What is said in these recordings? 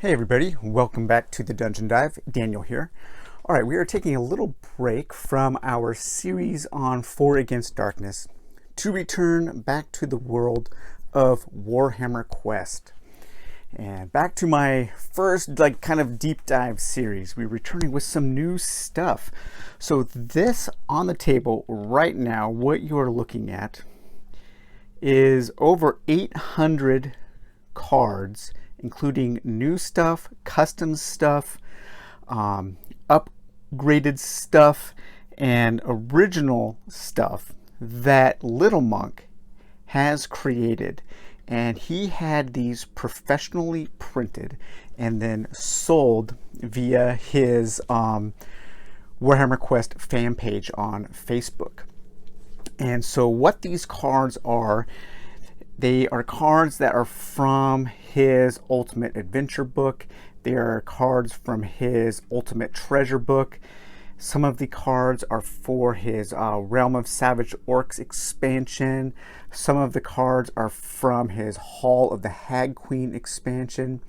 Hey everybody, welcome back to the Dungeon Dive. Daniel here. Alright, we are taking a little break from our series on For Against Darkness to return back to the world of Warhammer Quest. And back to my first kind of deep dive series. We're returning with some new stuff. So this on the table right now, what you're looking at is over 800 cards, including new stuff, custom stuff, upgraded stuff, and original stuff that Littlemonk has created. And he had these professionally printed and then sold via his Warhammer Quest fan page on Facebook. And so what these cards are, they are cards that are from his Ultimate Adventure book. They are cards from his Ultimate Treasure book. Some of the cards are for his Realm of Savage Orcs expansion. Some of the cards are from his Hall of the Hag Queen expansion.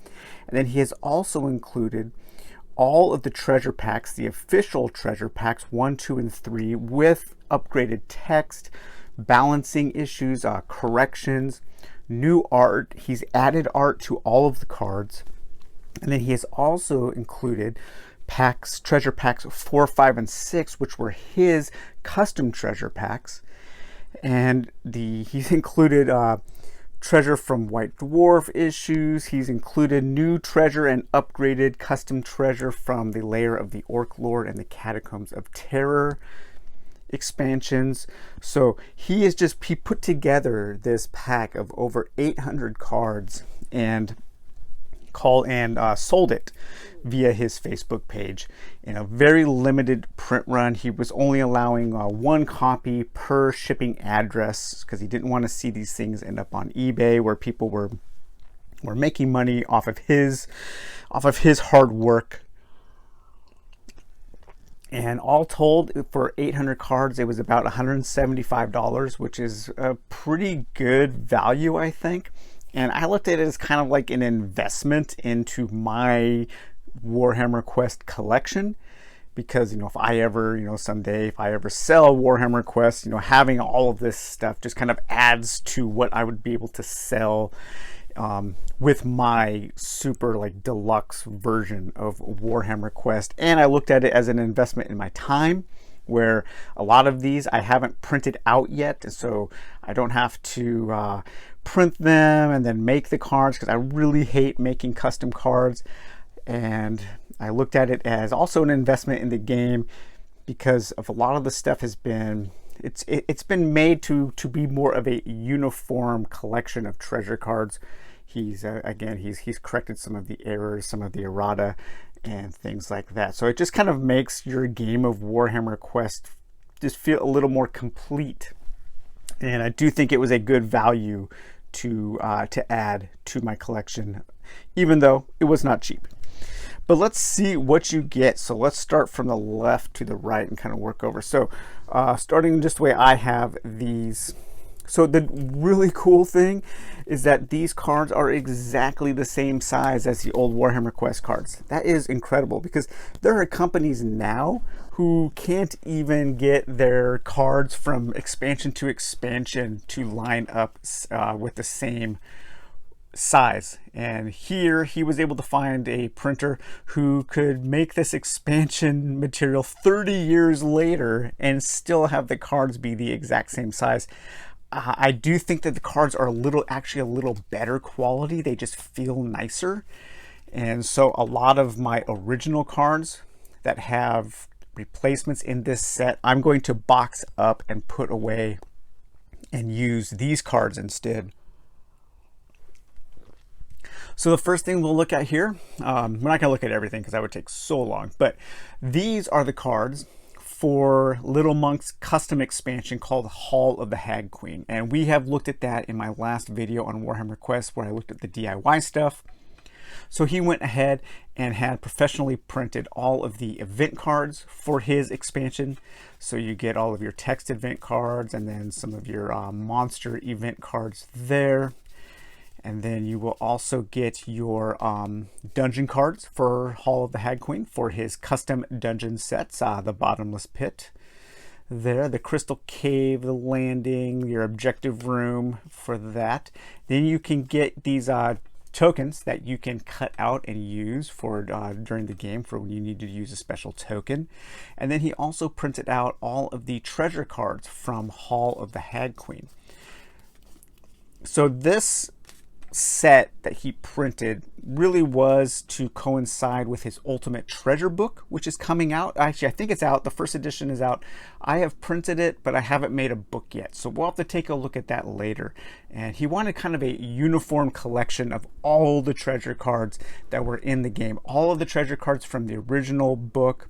And then he has also included all of the treasure packs, the official treasure packs 1, 2, and 3, with upgraded text, balancing issues, corrections, new art. He's added art to all of the cards. And then he has also included packs, treasure packs 4, 5, and 6, which were his custom treasure packs. And he's included treasure from White Dwarf issues. He's included new treasure and upgraded custom treasure from the Lair of the Orc Lord and the Catacombs of Terror expansions. So he put together this pack of over 800 cards and sold it via his Facebook page in a very limited print run. He was only allowing one copy per shipping address because he didn't want to see these things end up on eBay where people were making money off of his hard work. And all told, for 800 cards, it was about $175, which is a pretty good value, I think. And I looked at it as kind of like an investment into my Warhammer Quest collection, because if I ever someday if I ever sell Warhammer Quest, having all of this stuff just kind of adds to what I would be able to sell with my super deluxe version of Warhammer Quest. And I looked at it as an investment in my time, where a lot of these I haven't printed out yet, so I don't have to print them and then make the cards, because I really hate making custom cards. And I looked at it as also an investment in the game, because of a lot of the stuff has been it's been made to be more of a uniform collection of treasure cards. He's corrected some of the errors, some of the errata, and things like that. So it just kind of makes your game of Warhammer Quest just feel a little more complete. And I do think it was a good value to add to my collection, even though it was not cheap. But let's see what you get. So let's start from the left to the right and kind of work over. So starting just the way I have these. So the really cool thing is that these cards are exactly the same size as the old Warhammer Quest cards. That is incredible, because there are companies now who can't even get their cards from expansion to expansion to line up with the same size. And here he was able to find a printer who could make this expansion material 30 years later and still have the cards be the exact same size. I do think that the cards are actually a little better quality. They just feel nicer. And so a lot of my original cards that have replacements in this set, I'm going to box up and put away and use these cards instead. So the first thing we'll look at here, we're not going to look at everything because that would take so long, but these are the cards for Littlemonk's custom expansion called Hall of the Hag Queen. And we have looked at that in my last video on Warhammer Quest, where I looked at the DIY stuff. So he went ahead and had professionally printed all of the event cards for his expansion. So you get all of your text event cards and then some of your monster event cards there. And then you will also get your dungeon cards for Hall of the Hag Queen for his custom dungeon sets, the Bottomless Pit. There, the Crystal Cave, the landing, your objective room for that. Then you can get these tokens that you can cut out and use for during the game for when you need to use a special token. And then he also printed out all of the treasure cards from Hall of the Hag Queen. So this set that he printed really was to coincide with his Ultimate Treasure book, which is coming out. Actually, I think it's out. The first edition is out. I have printed it, but I haven't made a book yet. So we'll have to take a look at that later. And he wanted kind of a uniform collection of all the treasure cards that were in the game. All of the treasure cards from the original book,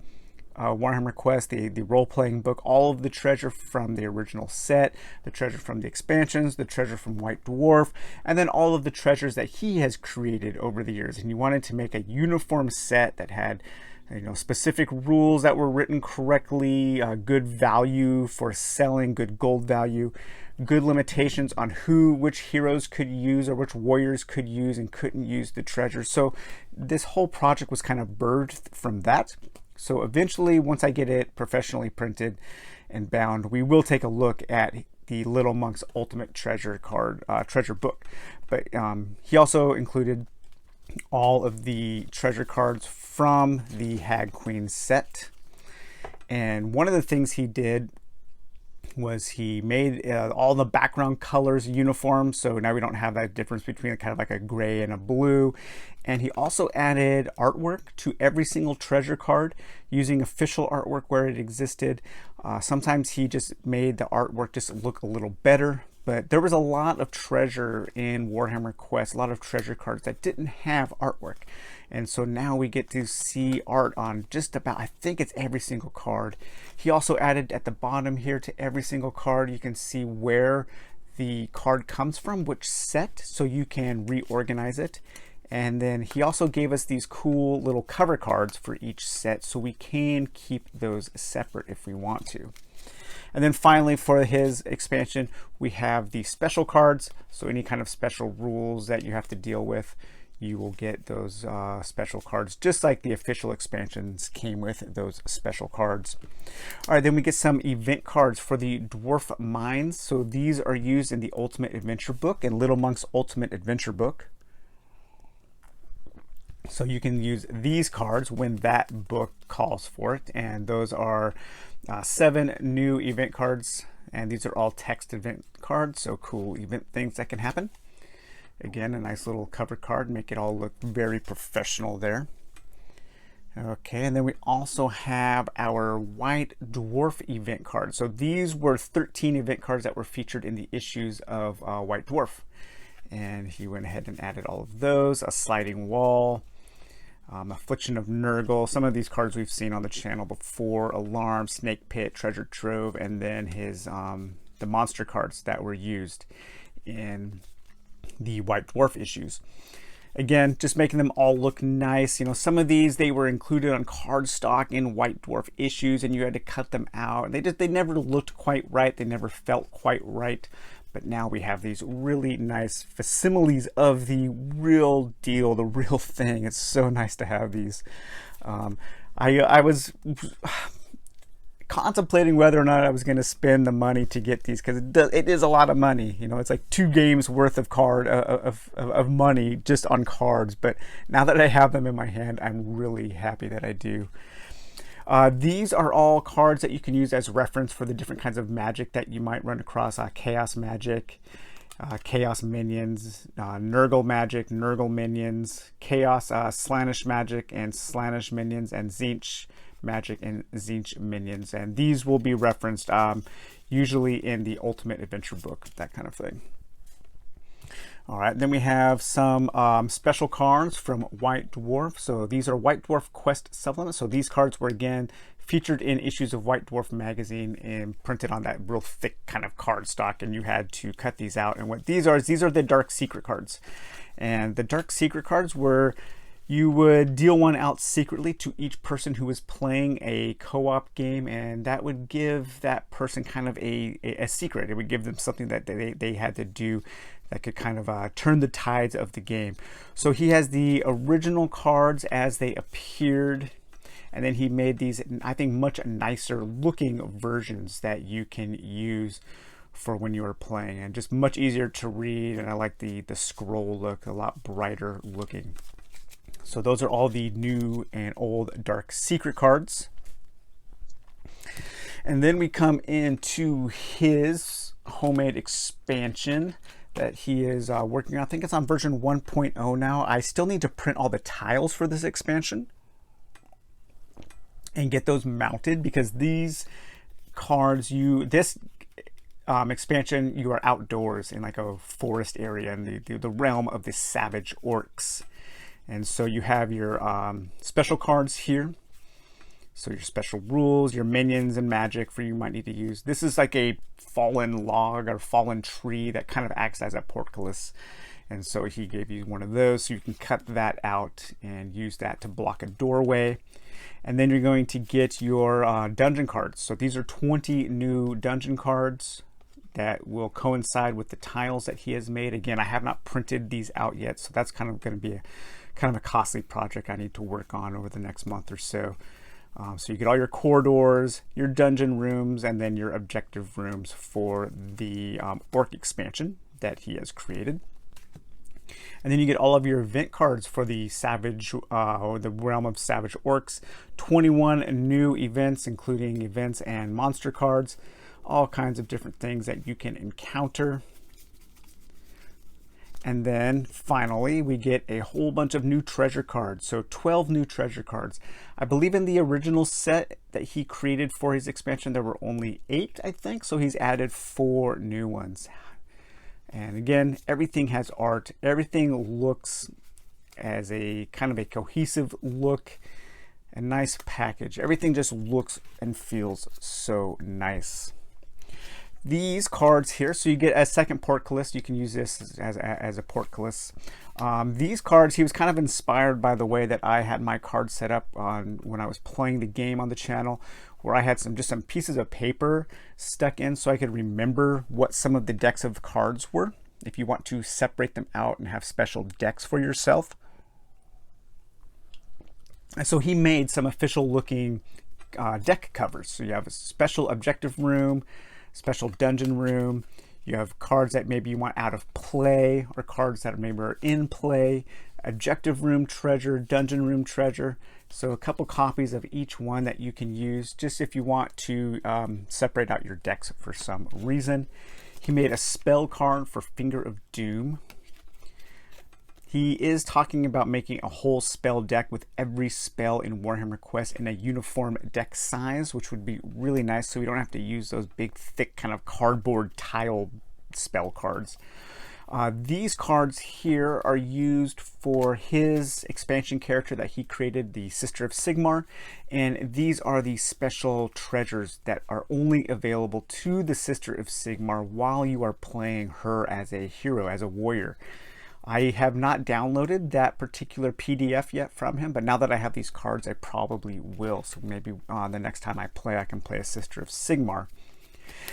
Warhammer Quest, the role-playing book, all of the treasure from the original set, the treasure from the expansions, the treasure from White Dwarf, and then all of the treasures that he has created over the years. And he wanted to make a uniform set that had, you know, specific rules that were written correctly, good value for selling, good gold value, good limitations on which heroes could use or which warriors could use and couldn't use the treasure. So this whole project was kind of birthed from that. So eventually, once I get it professionally printed and bound, we will take a look at the Littlemonk's Ultimate Treasure card, treasure book. But he also included all of the treasure cards from the Hag Queen set. And one of the things he did was he made all the background colors uniform, so now we don't have that difference between kind of like a gray and a blue. And he also added artwork to every single treasure card using official artwork where it existed. Sometimes he just made the artwork just look a little better, but there was a lot of treasure in Warhammer Quest, a lot of treasure cards that didn't have artwork. And so now we get to see art on just about, I think it's every single card. He also added at the bottom here to every single card, you can see where the card comes from, which set, so you can reorganize it. And then he also gave us these cool little cover cards for each set, so we can keep those separate if we want to. And then finally, for his expansion, we have the special cards. So any kind of special rules that you have to deal with, you will get those special cards, just like the official expansions came with those special cards. All right, then we get some event cards for the Dwarf Mines. So these are used in the Ultimate Adventure book and Littlemonk's Ultimate Adventure book. So you can use these cards when that book calls for it. And those are 7 new event cards. And these are all text event cards, so cool event things that can happen. Again, a nice little cover card, make it all look very professional there. Okay, and then we also have our White Dwarf event cards. So these were 13 event cards that were featured in the issues of White Dwarf. And he went ahead and added all of those. A Sliding Wall, Affliction of Nurgle. Some of these cards we've seen on the channel before. Alarm, Snake Pit, Treasure Trove, and then his the monster cards that were used in the White Dwarf issues. Again, just making them all look nice. You know, some of these, they were included on cardstock in White Dwarf issues and you had to cut them out. They never looked quite right. They never felt quite right. But now we have these really nice facsimiles of the real deal, the real thing. It's so nice to have these. I was contemplating whether or not I was going to spend the money to get these, because it is a lot of money. You know, it's like 2 games worth of money just on cards. But now that I have them in my hand, I'm really happy that I do. These are all cards that you can use as reference for the different kinds of magic that you might run across. Chaos magic, Chaos minions, Nurgle magic, Nurgle minions, Chaos Slaanesh magic and Slaanesh minions, and Tzeentch magic and Tzeentch minions. And these will be referenced usually in the Ultimate Adventure book, that kind of thing. All right, then we have some special cards from White Dwarf. So these are White Dwarf Quest supplements. So these cards were again featured in issues of White Dwarf magazine and printed on that real thick kind of cardstock, and you had to cut these out. And what these are is these are the Dark Secret cards. And the Dark Secret cards were You would deal one out secretly to each person who was playing a co-op game, and that would give that person kind of a secret. It would give them something that they had to do that could kind of turn the tides of the game. So he has the original cards as they appeared, and then he made these, I think, much nicer looking versions that you can use for when you are playing, and just much easier to read. And I like the scroll look, a lot brighter looking. So those are all the new and old Dark Secret cards. And then we come into his homemade expansion that he is working on. I think it's on version 1.0 now. I still need to print all the tiles for this expansion and get those mounted, because these cards, this expansion, you are outdoors in like a forest area in the realm of the savage orcs. And so you have your special cards here. So your special rules, your minions and magic for you might need to use. This is like a fallen log or fallen tree that kind of acts as a portcullis. And so he gave you one of those, so you can cut that out and use that to block a doorway. And then you're going to get your dungeon cards. So these are 20 new dungeon cards that will coincide with the tiles that he has made. Again, I have not printed these out yet, so that's kind of going to be a costly project I need to work on over the next month or so. So you get all your corridors, your dungeon rooms, and then your objective rooms for the orc expansion that he has created. And then you get all of your event cards for the savage, or the realm of savage orcs. 21 new events, including events and monster cards. All kinds of different things that you can encounter. And then finally, we get a whole bunch of new treasure cards. So 12 new treasure cards. I believe in the original set that he created for his expansion, there were only 8, I think. So he's added 4 new ones. And again, everything has art. Everything looks as a kind of a cohesive look, a nice package. Everything just looks and feels so nice. These cards here, so you get a second portcullis. You can use this as a portcullis. These cards, he was kind of inspired by the way that I had my cards set up when I was playing the game on the channel, where I had just some pieces of paper stuck in so I could remember what some of the decks of cards were, if you want to separate them out and have special decks for yourself. And so he made some official looking deck covers. So you have a special objective room, special dungeon room. You have cards that maybe you want out of play, or cards that maybe are in play, objective room treasure, dungeon room treasure. So a couple copies of each one that you can use just if you want to separate out your decks for some reason. He made a spell card for Finger of Doom. He is talking about making a whole spell deck with every spell in Warhammer Quest in a uniform deck size, which would be really nice, so we don't have to use those big, thick kind of cardboard tile spell cards. These cards here are used for his expansion character that he created, the Sister of Sigmar, and these are the special treasures that are only available to the Sister of Sigmar while you are playing her as a hero, as a warrior. I have not downloaded that particular PDF yet from him, but now that I have these cards, I probably will. So maybe the next time I play, I can play a Sister of Sigmar.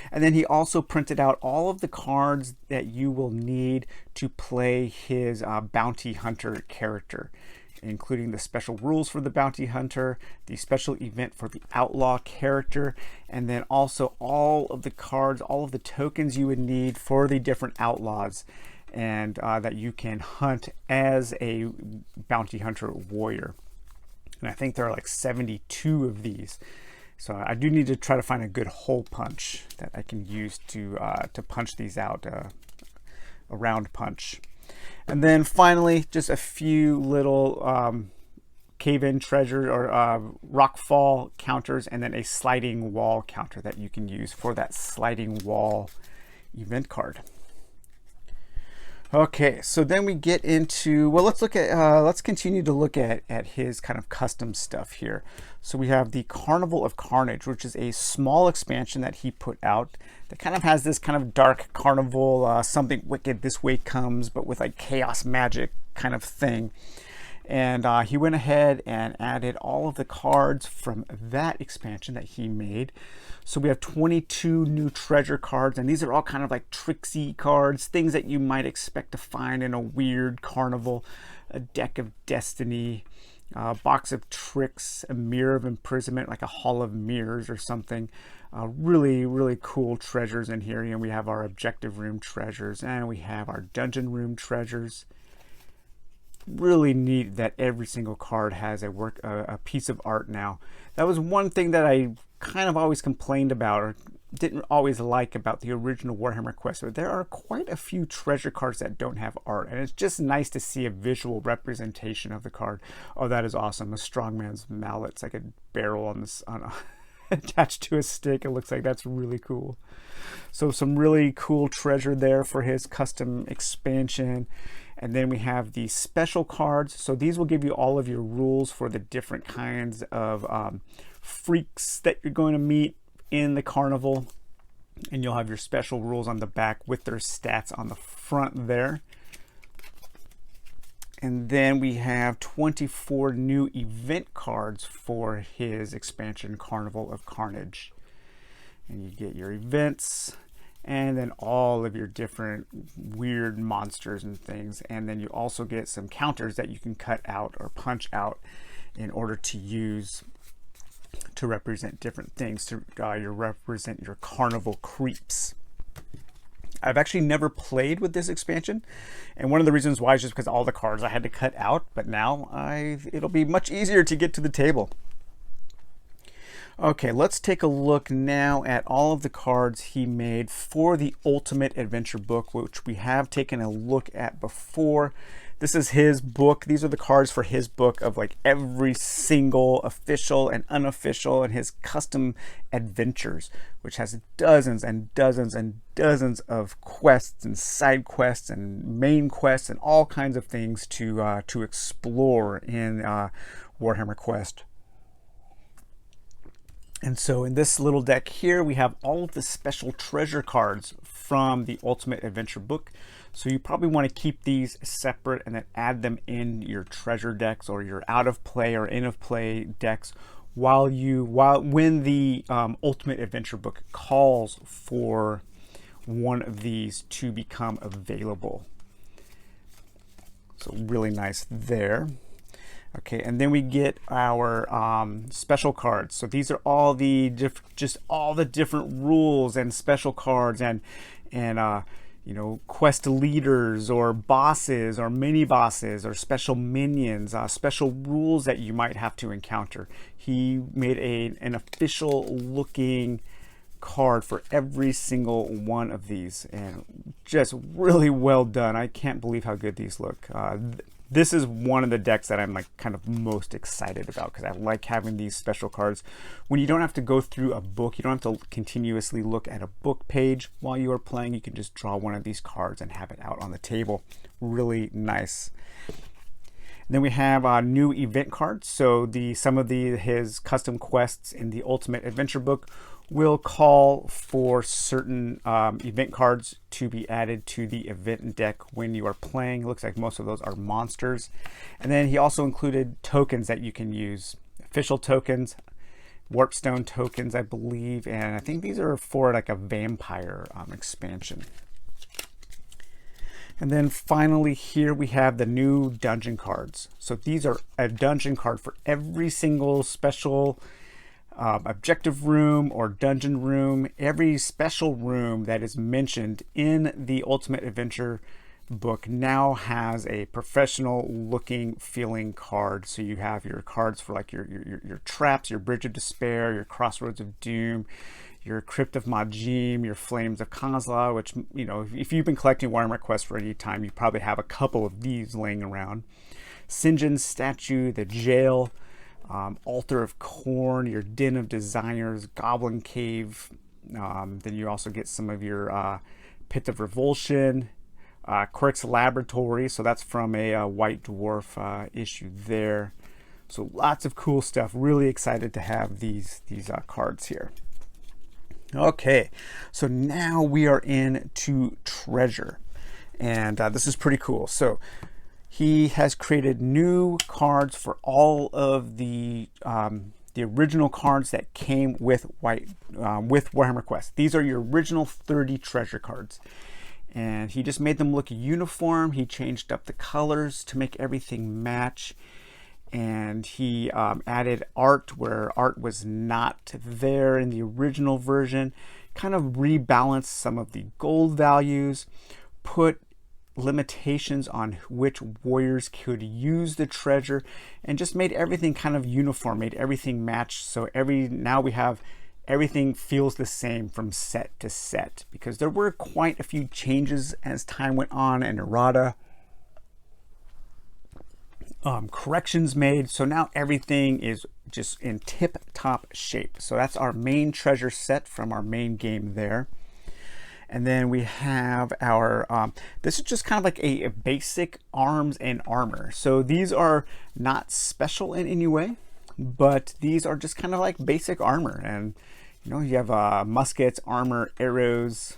And then he also printed out all of the cards that you will need to play his Bounty Hunter character, including the special rules for the Bounty Hunter, the special event for the Outlaw character, and then also all of the cards, all of the tokens you would need for the different Outlaws, and that you can hunt as a Bounty Hunter warrior. And I think there are like 72 of these. So I do need to try to find a good hole punch that I can use to punch these out, a round punch. And then finally, just a few little cave-in treasure or rockfall counters, and then a sliding wall counter that you can use for that sliding wall event card. Okay, so then we get into, well, let's continue to look at his kind of custom stuff here. So we have the Carnival of Carnage, which is a small expansion that he put out that kind of has this kind of dark carnival, something wicked this way comes, but with like chaos magic kind of thing. And he went ahead and added all of the cards from that expansion that he made. So we have 22 new treasure cards, and these are all kind of like tricksy cards, things that you might expect to find in a weird carnival. A deck of destiny, a box of tricks, a mirror of imprisonment, like a hall of mirrors or something. Really, really cool treasures in here. You know, we have our objective room treasures, and we have our dungeon room treasures. Really neat that every single card has a piece of art now. That was one thing that I kind of always complained about, or didn't always like about the original Warhammer Quest. But there are quite a few treasure cards that don't have art, and it's just nice to see a visual representation of the card. Oh, that is awesome! A strongman's mallet. It's like a barrel on this attached to a stick. It looks like that's really cool. So some really cool treasure there for his custom expansion. And then we have the special cards. So these will give you all of your rules for the different kinds of freaks that you're going to meet in the carnival. And you'll have your special rules on the back with their stats on the front there. And then we have 24 new event cards for his expansion, Carnival of Carnage. And you get your events, and then all of your different weird monsters and things. And then you also get some counters that you can cut out or punch out in order to use to represent different things, to represent your carnival creeps. I've actually never played with this expansion, and one of the reasons why is just because all the cards I had to cut out, but now it'll be much easier to get to the table. Okay, let's take a look now at all of the cards he made for the Ultimate Adventure book, which we have taken a look at before. This is his book. These are the cards for his book of like every single official and unofficial and his custom adventures, which has dozens and dozens and dozens of quests and side quests and main quests and all kinds of things to explore in Warhammer Quest. And so in this little deck here, we have all of the special treasure cards from the Ultimate Adventure book. So you probably want to keep these separate and then add them in your treasure decks or your out of play or in of play decks when the Ultimate Adventure book calls for one of these to become available. So really nice there. Okay, and then we get our special cards. So these are all the just all the different rules and special cards and you know, quest leaders or bosses or mini bosses or special minions, special rules that you might have to encounter. He made an official looking card for every single one of these, and just really well done. I can't believe how good these look. This is one of the decks that I'm like kind of most excited about because I like having these special cards. When you don't have to go through a book, you don't have to continuously look at a book page while you are playing. You can just draw one of these cards and have it out on the table. Really nice. And then we have new event cards. So some of his custom quests in the Ultimate Adventure book will call for certain event cards to be added to the event deck when you are playing. It looks like most of those are monsters. And then he also included tokens that you can use. Official tokens, warpstone tokens, I believe. And I think these are for like a vampire expansion. And then finally here we have the new dungeon cards. So these are a dungeon card for every single special objective room or dungeon room. Every special room that is mentioned in the Ultimate Adventure book now has a professional looking feeling card. So you have your cards for like your traps, your Bridge of Despair, your Crossroads of Doom, your Crypt of Majim, your Flames of Kozla, which, you know, if you've been collecting Warhammer Quest for any time, you probably have a couple of these laying around. Sinjin's Statue, the Jail, Altar of Corn, your Den of Desires, Goblin Cave. Then you also get some of your Pit of Revulsion, Quirk's Laboratory. So that's from a White Dwarf issue there. So lots of cool stuff. Really excited to have these cards here. Okay, so now we are into treasure, and this is pretty cool. So He has created new cards for all of the original cards that came with Warhammer Quest. These are your original 30 treasure cards. And he just made them look uniform. He changed up the colors to make everything match. And he added art where art was not there in the original version. Kind of rebalanced some of the gold values. Put limitations on which warriors could use the treasure, and just made everything kind of uniform, made everything match. So now we have everything feels the same from set to set, because there were quite a few changes as time went on and errata, corrections made. So now everything is just in tip-top shape. So that's our main treasure set from our main game there. And then we have our, this is just kind of like a basic arms and armor. So these are not special in any way, but these are just kind of like basic armor. And, you know, you have muskets, armor, arrows,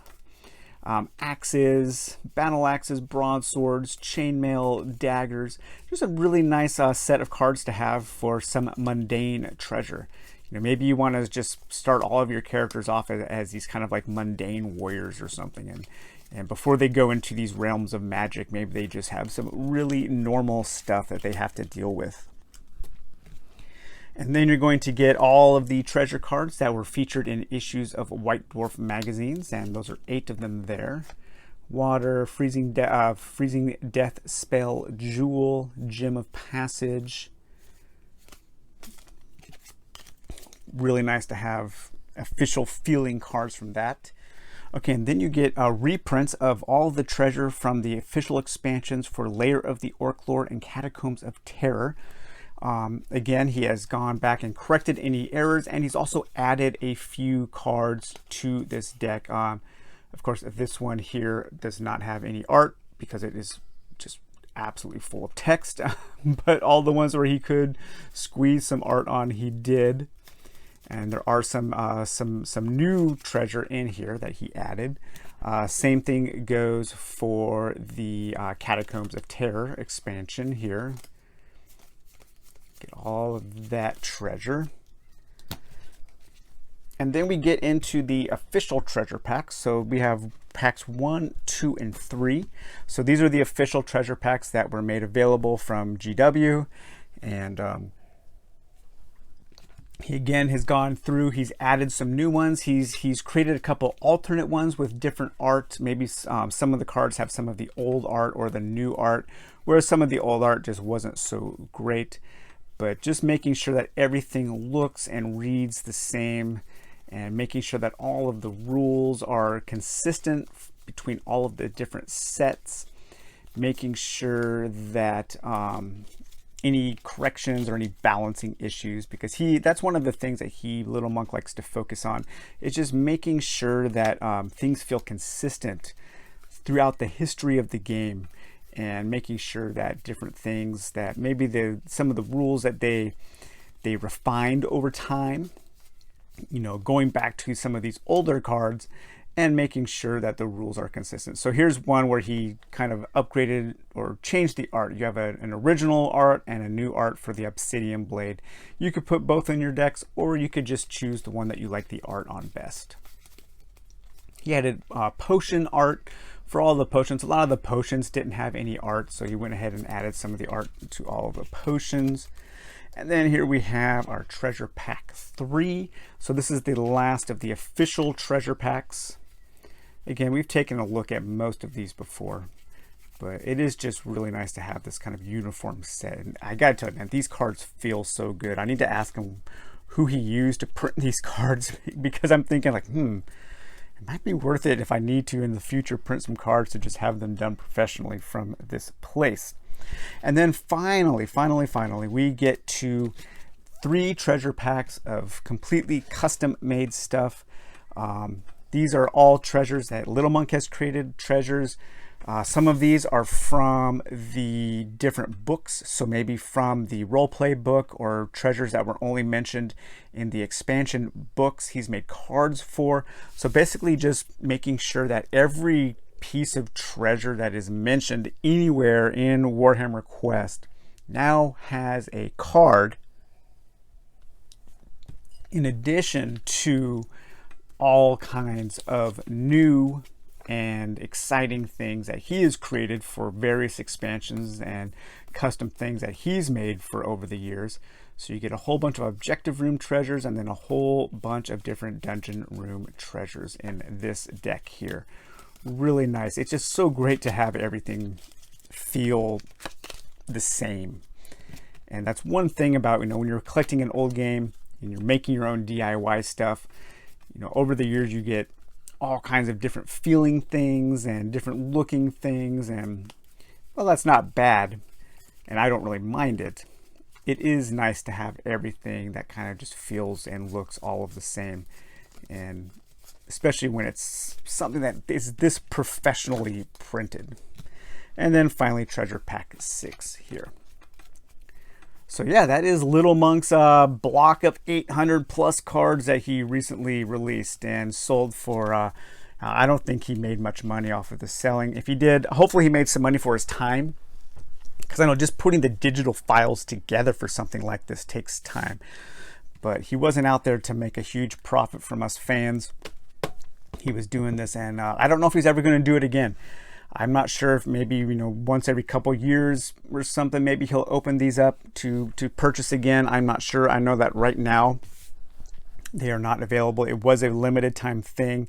axes, battle axes, broadswords, chainmail, daggers. Just a really nice set of cards to have for some mundane treasure. You know, maybe you want to just start all of your characters off as these kind of like mundane warriors or something, and before they go into these realms of magic, maybe they just have some really normal stuff that they have to deal with. And then you're going to get all of the treasure cards that were featured in issues of White Dwarf magazines, and those are 8 of them there. Water, freezing death spell, jewel, gem of passage. Really nice to have official feeling cards from that. Okay, and then you get reprints of all the treasure from the official expansions for Lair of the Orc Lord and Catacombs of Terror. Again, he has gone back and corrected any errors, and he's also added a few cards to this deck. Of course, this one here does not have any art because it is just absolutely full of text, but all the ones where he could squeeze some art on, he did. And there are some new treasure in here that he added. Same thing goes for the Catacombs of Terror expansion here. Get all of that treasure. And then we get into the official treasure packs. So we have packs 1, 2, and 3. So these are the official treasure packs that were made available from GW. And he again has gone through, he's added some new ones. He's created a couple alternate ones with different art. Maybe some of the cards have some of the old art or the new art, whereas some of the old art just wasn't so great. But just making sure that everything looks and reads the same, and making sure that all of the rules are consistent between all of the different sets, making sure that any corrections or any balancing issues, because that's one of the things that Littlemonk likes to focus on, is just making sure that things feel consistent throughout the history of the game, and making sure that different things that maybe some of the rules that they refined over time, you know, going back to some of these older cards and making sure that the rules are consistent. So here's one where he kind of upgraded or changed the art. You have an original art and a new art for the Obsidian Blade. You could put both in your decks, or you could just choose the one that you like the art on best. He added potion art for all the potions. A lot of the potions didn't have any art, so he went ahead and added some of the art to all of the potions. And then here we have our treasure pack 3. So this is the last of the official treasure packs. Again, we've taken a look at most of these before, but it is just really nice to have this kind of uniform set. And I gotta tell you, man, these cards feel so good. I need to ask him who he used to print these cards, because I'm thinking like, it might be worth it if I need to in the future print some cards to just have them done professionally from this place. And then finally, we get to 3 treasure packs of completely custom made stuff. These are all treasures that Littlemonk has created, treasures. Some of these are from the different books, so maybe from the roleplay book, or treasures that were only mentioned in the expansion books he's made cards for. So basically just making sure that every piece of treasure that is mentioned anywhere in Warhammer Quest now has a card in addition to all kinds of new and exciting things that he has created for various expansions and custom things that he's made for over the years. So you get a whole bunch of objective room treasures and then a whole bunch of different dungeon room treasures in this deck here. Really nice. It's just so great to have everything feel the same. And that's one thing about, when you're collecting an old game and you're making your own DIY stuff, over the years you get all kinds of different feeling things and different looking things, and well, that's not bad, and I don't really mind it. It is nice to have everything that kind of just feels and looks all of the same, and especially when it's something that is this professionally printed. And then finally, treasure pack 6 here. So yeah, that is Littlemonk's block of 800 plus cards that he recently released and sold for, I don't think he made much money off of the selling. If he did, hopefully he made some money for his time, because I know just putting the digital files together for something like this takes time. But he wasn't out there to make a huge profit from us fans. He was doing this, and I don't know if he's ever going to do it again. I'm not sure if maybe, once every couple years or something, maybe he'll open these up to purchase again. I'm not sure. I know that right now they are not available. It was a limited time thing,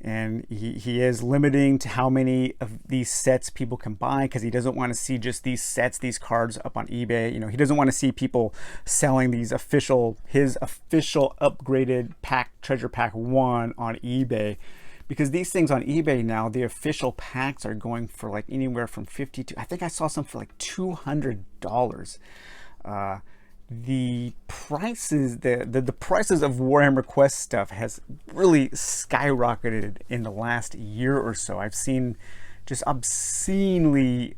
and he is limiting to how many of these sets people can buy, because he doesn't want to see just these sets, these cards up on eBay. He doesn't want to see people selling these his official upgraded treasure pack 1 on eBay. Because these things on eBay now, the official packs are going for like anywhere from $50 to, I think I saw some for like $200. The prices, the prices of Warhammer Quest stuff has really skyrocketed in the last year or so. I've seen just obscene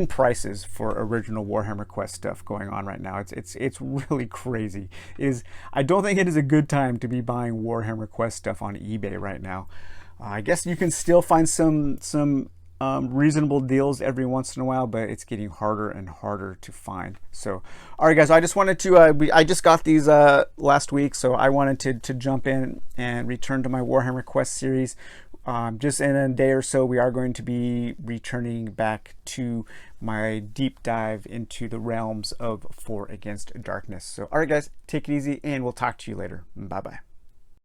prices for original Warhammer Quest stuff going on right now. It's really crazy. I don't think it is a good time to be buying Warhammer Quest stuff on eBay right now. I guess you can still find some reasonable deals every once in a while, but it's getting harder and harder to find. So, all right, guys, I just wanted to, I just got these last week, so I wanted to jump in and return to my Warhammer Quest series. Just in a day or so, we are going to be returning back to my deep dive into the realms of For Against Darkness. So, all right, guys, take it easy, and we'll talk to you later. Bye-bye.